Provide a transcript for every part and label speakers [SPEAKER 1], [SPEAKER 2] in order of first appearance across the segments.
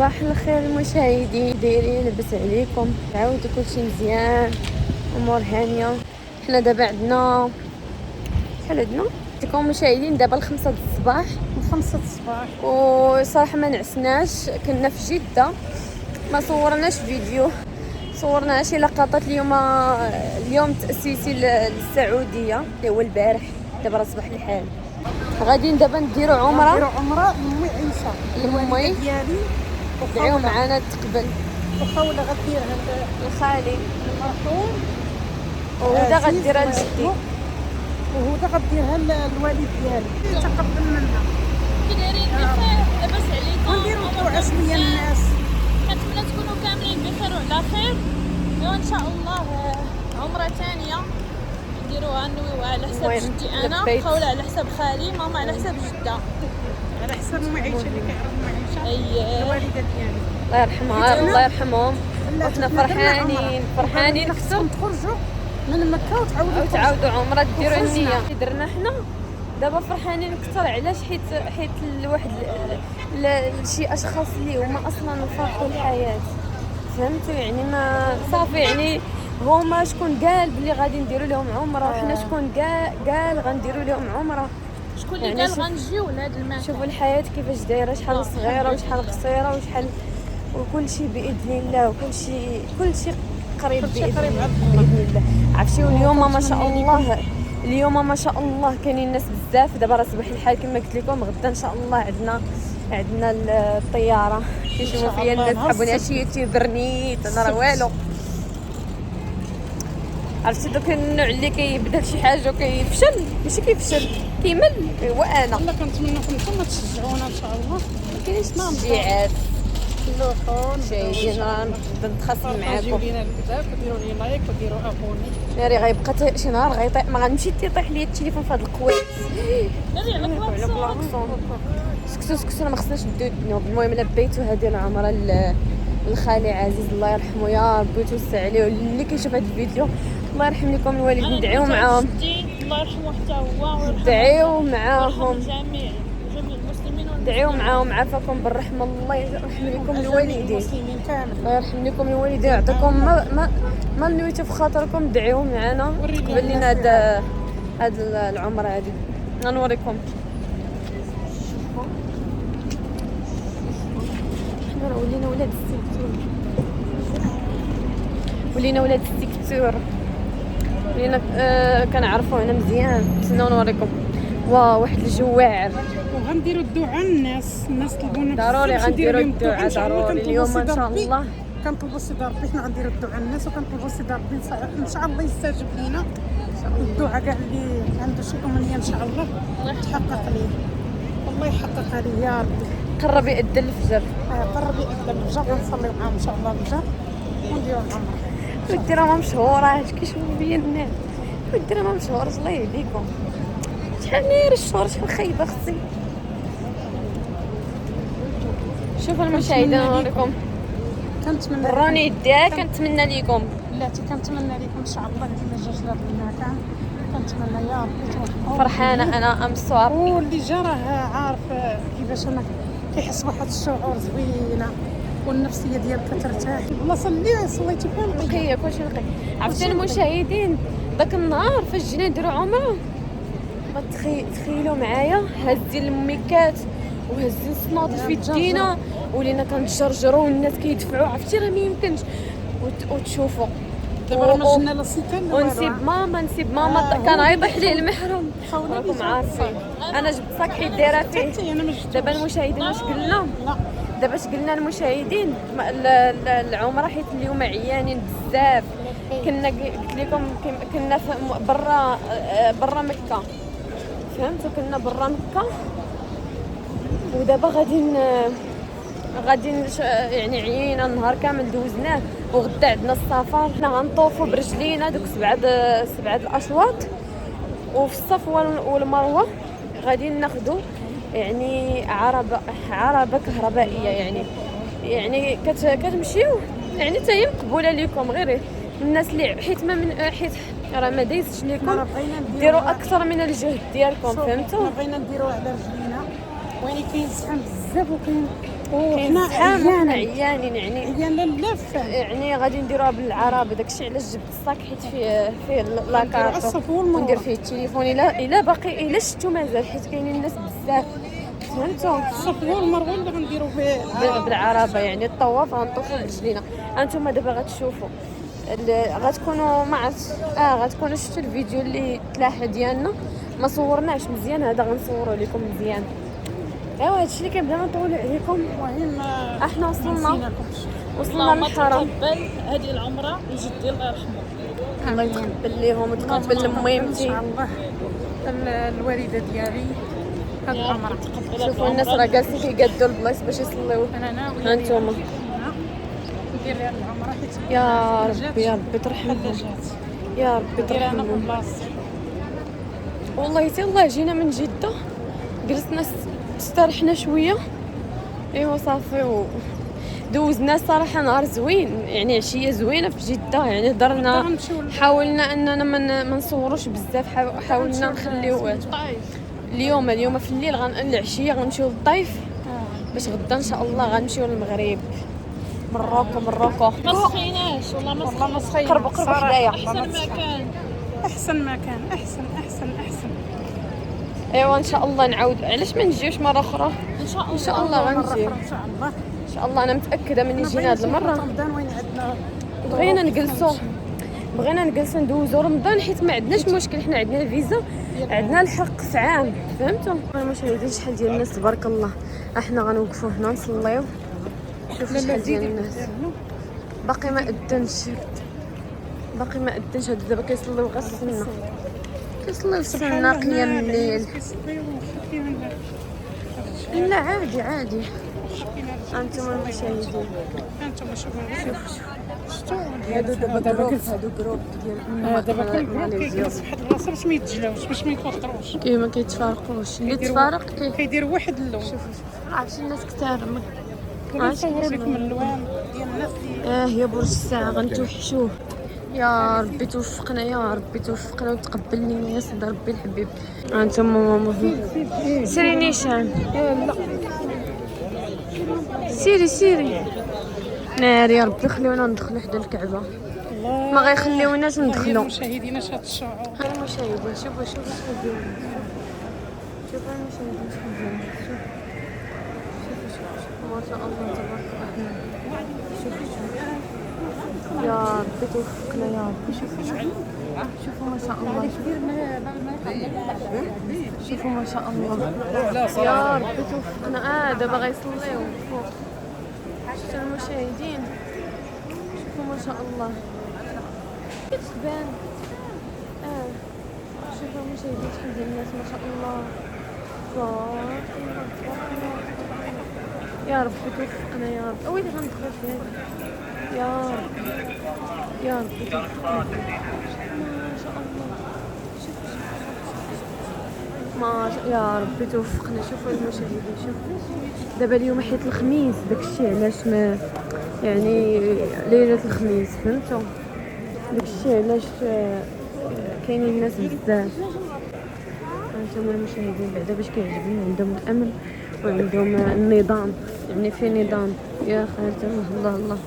[SPEAKER 1] صباح الخير المشاهدين، دايرين لاباس عليكم؟ تعاودوا كلشي مزيان، امور هانيه. حنا دابا عندنا شحال عندنا لكم مشاهدين؟ دابا الخمسة د الصباح، وصراحه ما نعسناش. كنا في جده، ما صورناش فيديو، صورنا شي لقطات. اليوم تاسيسي للسعوديه اللي هو البارح. دابا راه صباح الحال. غادي دابا نديرو عمره
[SPEAKER 2] لامي عيشه
[SPEAKER 1] لامي
[SPEAKER 2] ديالي.
[SPEAKER 1] دعيو معنا تقبل
[SPEAKER 2] وخاوله غديرها
[SPEAKER 1] لخالي،
[SPEAKER 2] المرحوم،
[SPEAKER 1] وهدا غديرها لجدي،
[SPEAKER 2] وهدا غديرها للوالد ديالي. تقبل منا.
[SPEAKER 3] كي دايرين بخير؟ لاباس عليكم؟
[SPEAKER 2] ونديرو الدعاء شويه للناس.
[SPEAKER 3] كنتمنى تكونوا كاملين بخير وعلى خير. وان شاء الله عمره ثانيه نديروها، نويوها على حساب جدي انا، خوله على حساب خالي، ماما على حساب جده،
[SPEAKER 2] على حساب ام عيشه اللي كيعرف ام عيشه الوالده ديالي
[SPEAKER 1] الله يرحمها الله يرحمهم. وحنا فرحانين
[SPEAKER 2] خصكم تخرجوا من مكه
[SPEAKER 1] وتعاودوا عمره، ديروا النيه. درنا حنا دابا فرحانين اكثر. علاش؟ حيت الواحد شي اشخاص اللي هما اصلا فرحوا الحياه، فهمتوا يعني؟ ما صافي يعني هما شكون قال بلي غادي نديروا لهم عمره؟ حنا شكون قال غنديروا لهم عمره؟
[SPEAKER 3] شكون اللي
[SPEAKER 1] يعني
[SPEAKER 3] قال غنجيو لهاد المكان؟
[SPEAKER 1] شوفوا الحياه كيفاش دايره، شحال صغيره وشحال قصيره وشحال، وكل شيء باذن الله، وكل شيء قريب باذن الله. عرفتي اليوم ما شاء الله، اليوم ما شاء الله كاينين الناس بزاف. دابا راه صباح الحال كما قلت لكم. غدا ان شاء الله عندنا الطياره. كيشوفوا فيا الناس حبوني شي يوتيوبرنيت، انا راه والو. عرفتي دوك النوع اللي كيبدا شي حاجه وكيفشل، ماشي كيفشل، كيمل. هو انا
[SPEAKER 2] والله كنتمنىكم نتوما تشجعونا ان شاء الله.
[SPEAKER 1] ما كاينش تشجيعات.
[SPEAKER 2] اللوحون
[SPEAKER 1] جايين غنبدا نتخاصم معاكم.
[SPEAKER 2] لينا الكتاب وديروا لي لايك وديروا ابوني.
[SPEAKER 1] ناري غيبقى شي نهار غيطيح، ما غنمشي تيطيح ليا التليفون في هاد القويت.
[SPEAKER 3] ناري على كلاكسون.
[SPEAKER 1] سكسو ما خصناش نديو الذنوب. المهم لبيتو هذه العمره للخالي عزيز الله يرحمه، يا ربي توسع عليه. اللي كيشوف هذا الفيديو الله يرحم لكم الوالدين، ندعيو معاهم،
[SPEAKER 3] الله يرحمه حتى هو، ويرحم
[SPEAKER 1] دعيو معاهم،
[SPEAKER 3] جميع المسلمين
[SPEAKER 1] دعيو معاهم. عافاكم بالرحمه، الله يرحم لكم الوالدين،
[SPEAKER 2] المسلمين كامل.
[SPEAKER 1] الله يرحم لكم الوالدين، يعطيكم ما نويتوا في خاطركم. دعيو معنا قبل لنا هاد العمره هذه. غنوريكم. حنا ولينا ولاد السيكتور، ولينا كنعرفونا مزيان. تسناو نوريكم. واو واحد الجواعر.
[SPEAKER 2] وغنديروا الدعاء للناس طلبونا
[SPEAKER 1] ضروري غنديروا الدعاء ضروري اليوم ان شاء الله.
[SPEAKER 2] كنطلبوا سيدي ربي حنا غنديروا الدعاء للناس، وكنطلبوا سيدي ربي ان شاء الله يستجيب لينا الدعاء. كاع اللي عنده شي امنيه ان شاء الله تحقق ليه، والله يحققها ليه يا ربي.
[SPEAKER 1] قرب يأذن الفجر،
[SPEAKER 2] قرب يأذن الفجر، غنصليو معاهم ان شاء الله الفجر ونديروا العمره.
[SPEAKER 1] ودي راه ما مشهوره، اش كيشوفوا بيا الناس. ودي راه ما مشهوره، الله يهديكم. شحال ناير الشهور، شحال خايبه اختي. شوفوا المشاهدين نوريكم.
[SPEAKER 2] كنتمنى
[SPEAKER 1] براني يديها. كنتمنى ليكم
[SPEAKER 2] بلاتي، كنتمنى لكم ان شاء الله اللي جا جلاب المكان. كنتمنى يا ربي توفقوا.
[SPEAKER 1] فرحانه انا امسوار.
[SPEAKER 2] واللي جا راه عارف كيفاش انا كيحس بواحد الشعور زوينه، والنفسيه ديالك كترتاح. الله صليتي فين
[SPEAKER 1] نقيه كلشي نقي. عرفتي المشاهدين داك النهار فاش جينا نديرو عمره، ما تخيلوا معايا هازين الميكات وهازين الصنادل في يدينا، ولينا كنتجرجروا والناس كيدفعوا. عرفتي راه ما يمكنش. وتشوفوا
[SPEAKER 2] دابا ما جبنا لا سيكان
[SPEAKER 1] ونسيب ماما كان غيطيح ليه المحرم. راكم عارفين انا جبت صاك حيت دايره فيه. دابا المشاهدين واش قلنا؟ دابا اش قلنا المشاهدين؟ العمره حيت اليوم عيانين بزاف. كنا قلت لكم كنا برا مكه، فهمتوا؟ كنا برا مكه، ودابا غادي يعني عيينا النهار كامل دوزناه، وغدا عندنا السفر. حنا غنطوفوا برجلينا دوك سبعه الاشواط، وفي الصفا والمروه غادي ناخذوا يعني عربه كهربائيه. يعني كتمشيو يعني حتى هي مقبوله لكم، غير الناس اللي حيت راه ما دايزش لكم ديروا اكثر من الجهد ديالكم، فهمتوا؟
[SPEAKER 2] بغينا نديروها على رجلينا، وين كاين زحام بزاف وكاين وحنا
[SPEAKER 1] حنا عيانين يعني
[SPEAKER 2] عيانا اللفه
[SPEAKER 1] يعني غادي نديروها بالعربي. داكشي علاش جبت الصاك حيت فيه لاكارطو
[SPEAKER 2] الصفو والمروه
[SPEAKER 1] وندير فيه التليفون الا باقي الا شفتو مازال حيت كاينين الناس بزاف فهمتوا.
[SPEAKER 2] الصفو والمروه اللي غنديروا به
[SPEAKER 1] بالعربه يعني الطواف غنطوفوا برجلينا. انتم دابا غتشوفوا غتكونوا ما عرفت غتكونوا شفتوا الفيديو اللي تلاح ديالنا ما صورناش مزيان. هذا غنصوروا لكم مزيان. ايوا هادشي اللي كنبدا نطول عليكم.
[SPEAKER 2] المهم
[SPEAKER 1] احنا وصلنا
[SPEAKER 3] اللهم
[SPEAKER 1] للحرم.
[SPEAKER 3] تقبل هذه العمره لجدي الله يرحمه.
[SPEAKER 1] الله يتقبل ليهم وتقبل
[SPEAKER 2] ان
[SPEAKER 1] لميمتي.
[SPEAKER 2] شاء الله الوالده ديالي هاد
[SPEAKER 3] يا
[SPEAKER 2] العمره.
[SPEAKER 3] رب تقبل
[SPEAKER 1] شوفوا الناس راه جالسين كيقادوا البلايص باش يصليو.
[SPEAKER 2] انا ناويه
[SPEAKER 1] هانتوما
[SPEAKER 2] ندير لها العمره حيت
[SPEAKER 1] يا ربي يا ربي ترحمهم
[SPEAKER 2] ثلاجات
[SPEAKER 1] يا ربي
[SPEAKER 2] ندير انا
[SPEAKER 1] ترحمهم.
[SPEAKER 2] بلاصتي.
[SPEAKER 1] والله حتى الله جينا من جده جلسنا استرحنا شويه ايوا صافي دوزنا صراحه نهار زوين يعني عشيه زوينه في جده يعني هضرنا حاولنا اننا ما نصوروش بزاف حاولنا نخليو اليوم في الليل العشيه غنمشيو للطيف باش غدا ان شاء الله غنمشيو للمغرب مروكو
[SPEAKER 3] ما سخيناش والله ما سخينا.
[SPEAKER 1] قرب حدايا
[SPEAKER 3] احسن ما كان.
[SPEAKER 2] احسن
[SPEAKER 1] ايوا ان شاء الله نعاود. علاش ما نجيوش مره اخرى؟
[SPEAKER 3] ان
[SPEAKER 1] شاء الله غنجيو
[SPEAKER 2] ان شاء الله.
[SPEAKER 1] ان شاء الله. انا متاكده من جينا هاد المره.
[SPEAKER 2] رمضان وين عندنا
[SPEAKER 1] بغينا نجلسوا ندوزو رمضان حيت ما عندناش مشكل. حنا عندنا الفيزا عندنا الحق في عام فهمتوا. المشاهدين شحال ديال الناس تبارك الله. احنا غنوقفوا هنا نصليو. شوفوا شحال ديال الناس باقي ما اذنش هادو دابا كيصليو غير السنه كيصليو قيام الليل. لا عادي انتم المشاهدين.
[SPEAKER 2] انتم شوفوا
[SPEAKER 1] هادو جروب ديال
[SPEAKER 2] دابا كيجلس بواحد البلاصه باش ما يتجلاوش باش ما يتوتروش
[SPEAKER 1] ما كيتفارقوش. اللي تفارق
[SPEAKER 2] كيديروا واحد اللون.
[SPEAKER 1] عرفتي الناس كثار
[SPEAKER 2] كنصوروا لكم الالوان ديال الناس اللي
[SPEAKER 1] يا برج الساعه غنتوحشوه. يا ربي توفقنا وتقبلني يا سيدي ربي الحبيب. انتم ماما سيري نيشان سيري ناري يا ربي خليونا ندخلوا حدا الكعبه. ما غيخليوناش ندخلوا.
[SPEAKER 2] مشاهدينا هاد الشعور.
[SPEAKER 1] المشاهدين شوفوا شحال ديالهم. شوفوا المشاهدين شحال ديالهم. شوفوا ما شاء الله تبارك الرحمن. شوفوا يا ربي توفقنا يا ربي. شوفوا ما شاء الله. شوفوا ما شاء الله يا ربي توفقنا. دابا غيصليو فوق. شفتوا المشاهدين شوفوا ما شاء الله كتبان. شوفوا المشاهدين شحال ديال الناس ما شاء الله تبارك الله. يا ربي توفقنا يا رب. ويلي غندخل في هذا يا ربي توفقنا ما شاء الله. يا ربي توفقنا. شوفوا المشاهدين شوفوا دابا اليوم حيت الخميس داكشي علاش ما يعني ليله الخميس فهمتوا. داكشي علاش كاينين الناس بزاف. انتم المشاهدين بعدا باش كيعجبني عندهم الامن وعندهم النظام يعني في نظام. يا خالتي الله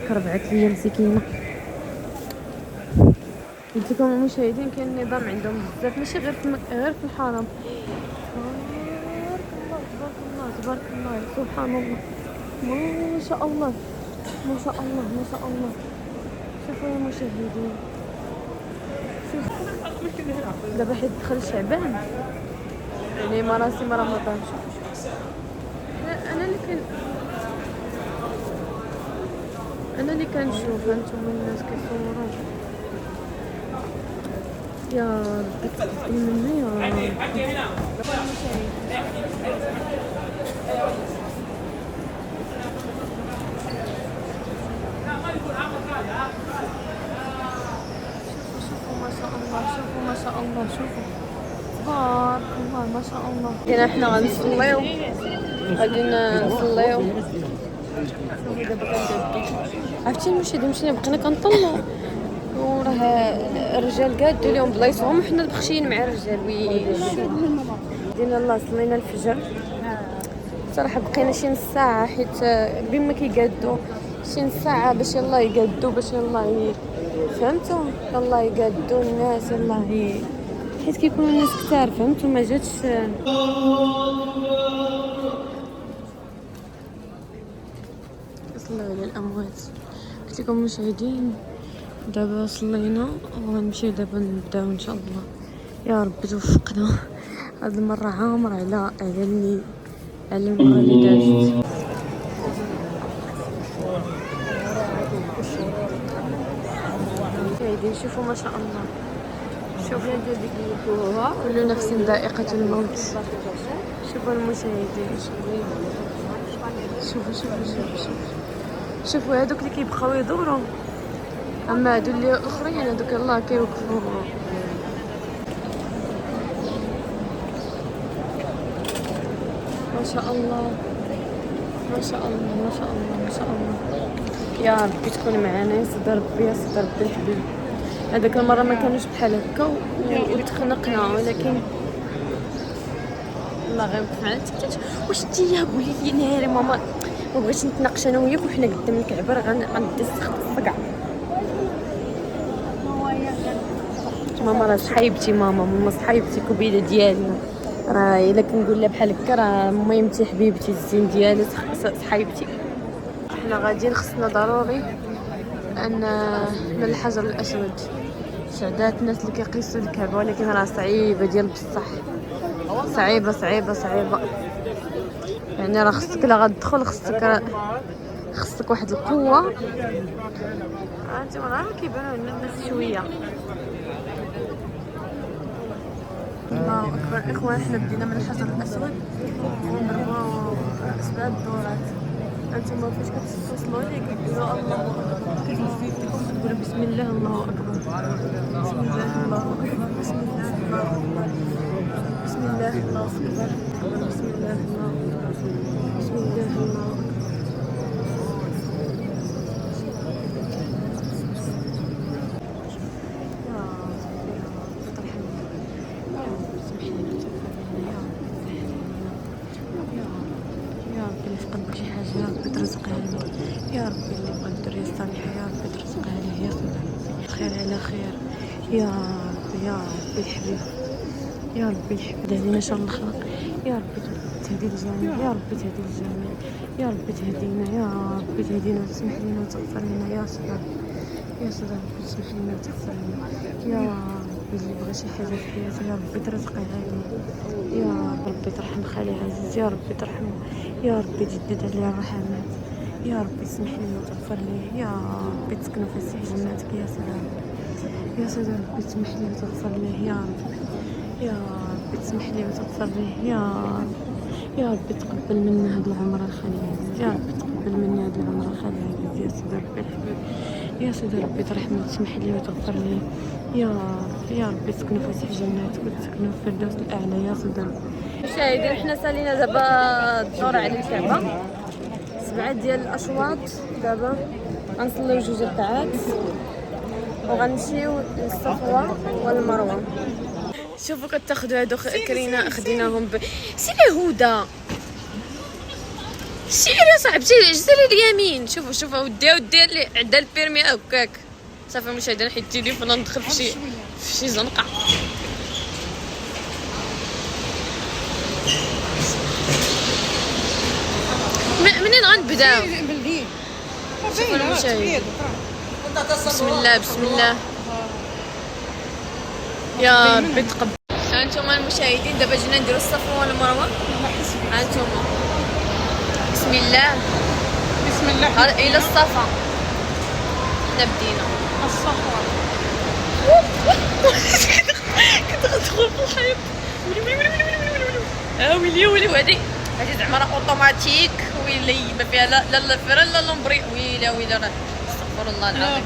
[SPEAKER 1] تكربعت ليا مسكينه. قلت لكم المشاهدين كاين نظام عندهم بزاف ماشي غير في الحرم. تبارك الله سبحان الله ما شاء الله. شوفوا يا مشاهدين دابا حيت دخل شعبان يعني مراسم رمضان. انا اللي كنشوف انتم الناس كيصوروا. يا ربي تقبل منا يا ربي. شوفوا ما شاء الله شوفوا تبارك الله ما شاء الله. هنا حنا غنصليو غادي نصليو. شوفوا دابا كنديرو عرفتي المشاهدين مشينا بقينا كنطلعوا وراه الرجال قادوا اليوم بلايصهم وحنا مخشيين مع الرجال. وي دينا الله صلينا الفجر صراحه بقينا شي نص ساعه حيت بما كيقادوا شي نص ساعه باش يلاه يقادوا باش يلاه فهمتوا يلاه يقادوا الناس يلاه حيت كيكونوا الناس كثار فهمتوا ما جاتش صلوا على الاموات. قلت لكم مشاهدين دابا صلينا وغنمشيو دابا نبداو ان شاء الله. يا رب توفقنا هاد المره عامره على المره اللي دازت. مشاهدين شوفوا ما شاء الله شوفوا كل نفس ذائقة الموت. شوفوا المشاهدين شوفوا هذوك اللي كيبقاو يدوروا اما هادو اللي الاخرين هذوك الله كيوقفوا. ما شاء الله ما شاء الله ما شاء الله ما شاء الله. يا ربي تكون معنا يا سيدي ربي يا سيدي ربي الحبيب. هذاك المره ما كانوش بحال هكا وتخنقنا ولكن الله غيوقف معنا. واش انت قولي لي ناري ماما ما بغيتش نتناقش انا وياك وحنا قدام الكعبه راه غندز الصقع. ماما راه صحيبتي ماما صحيبتي كبيده ديالنا راه الا كنقول لها بحال هكا راه ميمتي حبيبتي الزين ديالي صحيبتي. حنا غاديين خصنا ضروري ان من الحجر الاسود شعدات الناس اللي كيقيسوا الكعبه ولكن راه صعيبه ديال بصح صعيبه صعيبه صعيبه يعني راه خصك لا غتدخل خصك واحد القوه. انتم راه كيبانوا لنا الناس شويه. الله اكبر اخوان حنا بدينا من الحجر الاسود ونضربوا 7 دورات. انتم فاش كتوصلوا ليه كتقولوا الله اكبر كتقولوا بسم الله الله اكبر بسم الله الله اكبر بسم الله الله اكبر بسم الله الله اكبر بسم الله الله اكبر بسم الله الله اكبر. يا ربي اللي بغى الدريه الصالحه يا ربي ترزقها عليه يا صدق خير على خير يا ربي الحبيب يا ربي الحبيب علينا شر الخلق يا ربي تهدي الجميع يا ربي تهدي الجميع يا ربي تهدينا يا ربي تهدينا وتسمح لنا وتغفر لنا يا صدق يا صدق ربي تسمح لنا وتغفر لنا يا ربي اللي بغى شي حاجه في حياته يا ربي ترزقها عليه يا ربي ترحم خالي عزيز يا ربي ترحمه يا ربي تجدد عليه الرحمات يا ربي تسمح لي وتغفر لي يا ربي تسكن في فسيح جناتك يا سلام يا سيدي ربي تسمح لي وتغفر لي يا ربي يا ربي تسمح لي وتغفر لي يا ربي تقبل منا هاد العمر الخالي عزيز يا ربي تقبل مني هاد العمر الخالي عزيز يا سيدي ربي الحبيب يا سيدي ربي ترحمني وتسمح لي وتغفر لي يا ربي تسكنوا في فسيح جناتك وتسكنوا في الفردوس الاعلى يا سيدي ربي. مشاهدين حنا سالينا دابا الدور على الكعبه 7 ديال الاشواط. دابا غنصليو 2 ركعات وغنمشيو للصفوه والمروه. شوفوا كتاخذوا هادو كرينا خديناهم سيري هدى سيري صاحبتي جزيري اليمين. شوفوا ودي اللي عندها البيرمي هكاك صافي. مشاهدين حيت التليفون ندخل في شي زنقه. منين غنبداو؟ شوفوا المشاهدين بسم الله بسم الله يا ربي تقبل. هانتوما المشاهدين دابا جينا نديرو الصفا والمروه. هانتوما بسم الله
[SPEAKER 2] بسم الله
[SPEAKER 1] الى الصفا. حنا بدينا
[SPEAKER 2] الصفا
[SPEAKER 1] كتدخل في الحيط ويلي هادي زعما راه اوتوماتيك ويلي ما فيها لا فرن لا لومبري ويلي راه استغفر الله العظيم.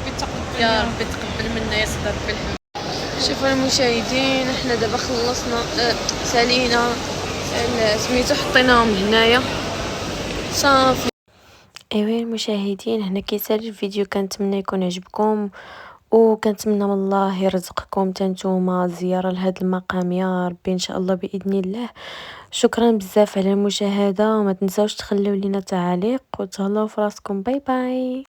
[SPEAKER 1] يا ربي تقبل منا يا سيدي ربي الحمد. شوفوا المشاهدين حنا دابا خلصنا سالينا سميتو حطيناهم هنايا صافي. ايوا المشاهدين هنا كيسالي الفيديو. كنتمنى يكون عجبكم وكنتمنى من الله يرزقكم تنتوما زيارة لهذا المقام يا ربي ان شاء الله باذن الله. شكرا بزاف على المشاهدة، وما تنساوش تخليو لينا تعاليق، وتهلاو فراسكم. باي باي.